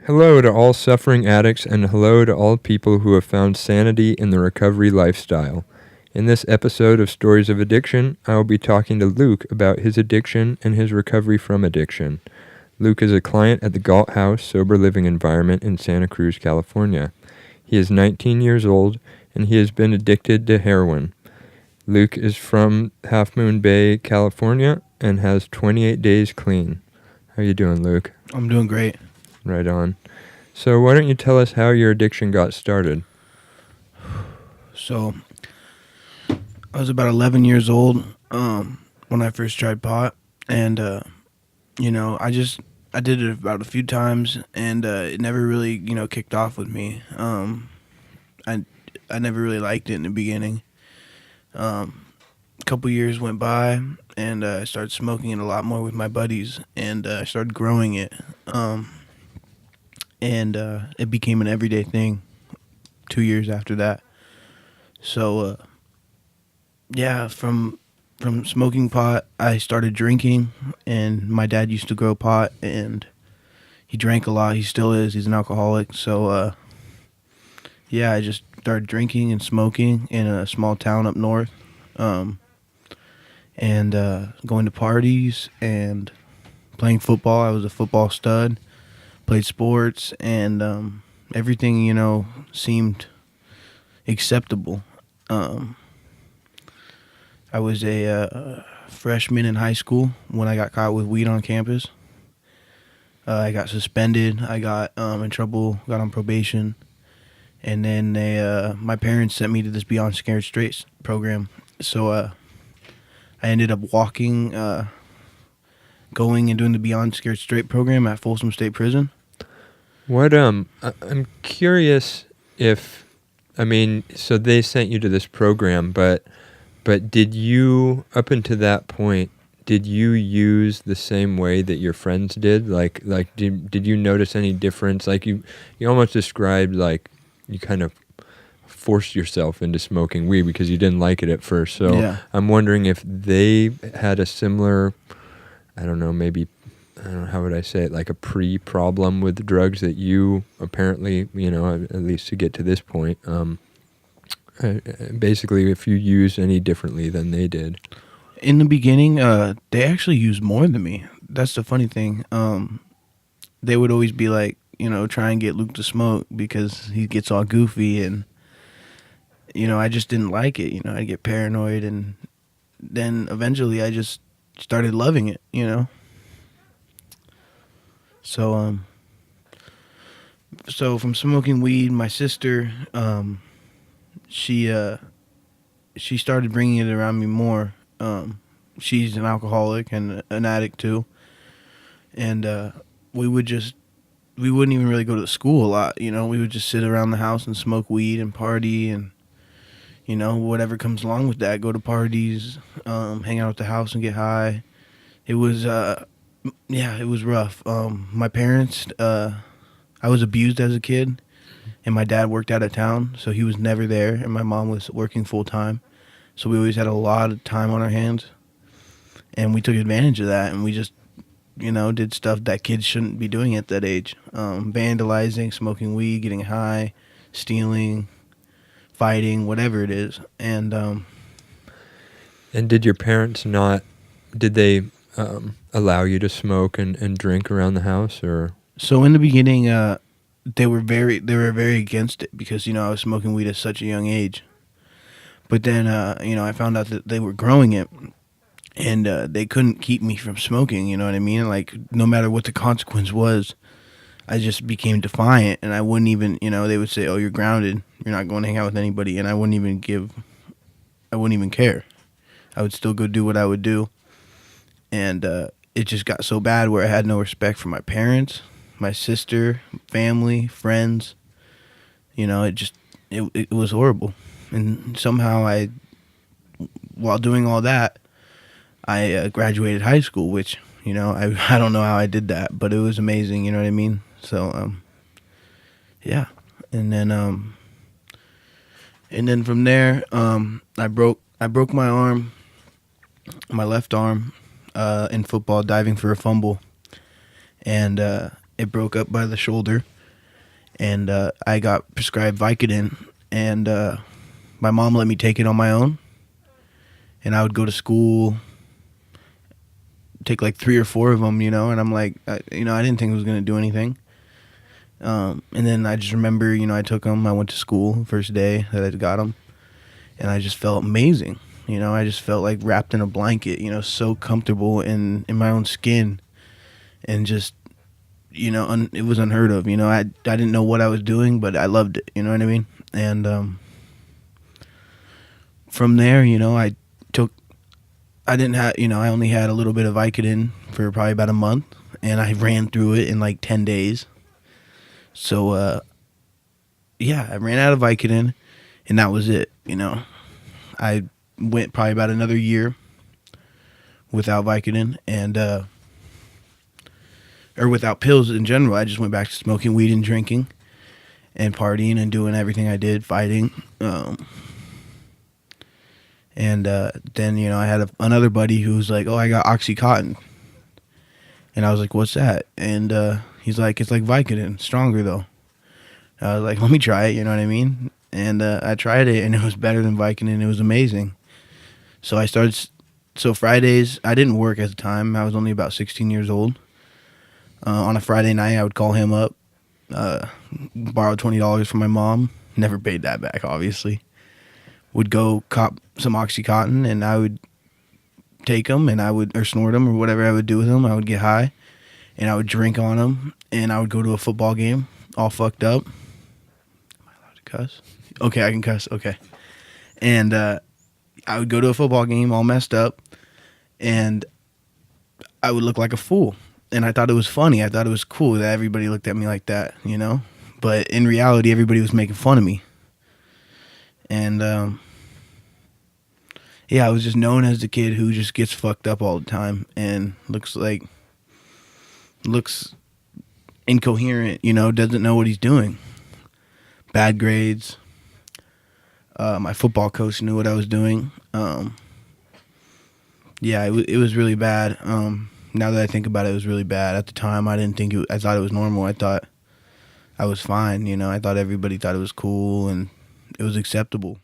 Hello to all suffering addicts, and hello to all people who have found sanity in the recovery lifestyle. In this episode of Stories of Addiction, I will be talking to Luke about his addiction and his recovery from addiction. Luke is a client at the Galt House Sober Living Environment in Santa Cruz, California. He is 19 years old, and he has been addicted to heroin. Luke is from Half Moon Bay, California, and has 28 days clean. How you doing, Luke? I'm doing great. Right on. So why don't you tell us how your addiction got started? So, I was about 11 years old when I first tried pot, and I did it about a few times, and it never really kicked off with me. I never really liked it in the beginning. A couple years went by, and I started smoking it a lot more with my buddies, and I started growing it. And it became an everyday thing 2 years after that. So, from smoking pot, I started drinking, and my dad used to grow pot, and he drank a lot. He still is. He's an alcoholic. So, I just started drinking and smoking in a small town up north, and going to parties and playing football. I was a football stud. Played sports, and everything, seemed acceptable. I was a freshman in high school when I got caught with weed on campus. I got suspended. I got in trouble, got on probation. And then my parents sent me to this Beyond Scared Straight program. So I ended up going and doing the Beyond Scared Straight program at Folsom State Prison. I'm curious if, so they sent you to this program, but did you, up until that point, did you use the same way that your friends did? Did you notice any difference? Like you almost described like you kind of forced yourself into smoking weed because you didn't like it at first. So yeah. I'm wondering if they had a similar, how would I say it, like a pre-problem with drugs that you apparently, at least to get to this point, basically if you used any differently than they did. In the beginning, they actually used more than me. That's the funny thing. They would always be like, try and get Luke to smoke because he gets all goofy, and, I just didn't like it. I'd get paranoid, and then eventually I just started loving it, So, from smoking weed, my sister, she started bringing it around me more. She's an alcoholic and an addict too, and we wouldn't even really go to school a lot. We would just sit around the house and smoke weed and party, and whatever comes along with that. Go to parties, hang out at the house and get high. It was it was rough. My parents, I was abused as a kid, and my dad worked out of town, so he was never there, and my mom was working full time. So we always had a lot of time on our hands, and we took advantage of that, and we just, did stuff that kids shouldn't be doing at that age. Vandalizing, smoking weed, getting high, stealing, fighting, whatever it is. And did your parents did they allow you to smoke and drink around the house, or? So in the beginning, they were very against it because, I was smoking weed at such a young age. But then, I found out that they were growing it, and they couldn't keep me from smoking, you know what I mean? Like, no matter what the consequence was, I just became defiant, and I wouldn't even, they would say, oh, you're grounded, you're not going to hang out with anybody, and I wouldn't even care. I would still go do what I would do, and it just got so bad where I had no respect for my parents, my sister, family, friends. It was horrible. And somehow while doing all that, I graduated high school, which, I don't know how I did that, but it was amazing, you know what I mean? So, yeah. And then from there, I broke my arm, my left arm, in football, diving for a fumble. And it broke up by the shoulder. and I got prescribed Vicodin, and my mom let me take it on my own, and I would go to school, take like 3 or 4 of them, and I'm like, I didn't think it was gonna do anything. And then I just remember, I took them. I went to school first day that I got them, and I just felt amazing. I just felt like wrapped in a blanket. So comfortable in my own skin, and just it was unheard of. I didn't know what I was doing, but I loved it. You know what I mean? And from there, I didn't have, I only had a little bit of Vicodin for probably about a month, and I ran through it in like 10 days. So, yeah, I ran out of Vicodin, and that was it. I went probably about another year without Vicodin, and, or without pills in general. I just went back to smoking weed and drinking and partying and doing everything I did, fighting. And then, I had another buddy who was like, oh, I got Oxycontin. And I was like, what's that? And he's like, it's like Vicodin, stronger though. I was like, let me try it, you know what I mean? And I tried it, and it was better than Vicodin. It was amazing. So I started, so Fridays, I didn't work at the time. I was only about 16 years old. On a Friday night, I would call him up, borrow $20 from my mom. Never paid that back, obviously. Would go cop some Oxycontin, and I would take them, and or snort them, or whatever I would do with them. I would get high, and I would drink on them, and I would go to a football game all fucked up. Am I allowed to cuss? Okay, I can cuss. Okay. And I would go to a football game all messed up, and I would look like a fool. And I thought it was funny. I thought it was cool that everybody looked at me like that, But in reality, everybody was making fun of me. And, yeah, I was just known as the kid who just gets fucked up all the time and looks incoherent, doesn't know what he's doing. Bad grades. My football coach knew what I was doing. Yeah, it was really bad. Now that I think about it, it was really bad. At the time, I didn't think I thought it was normal. I thought I was fine, I thought everybody thought it was cool and it was acceptable.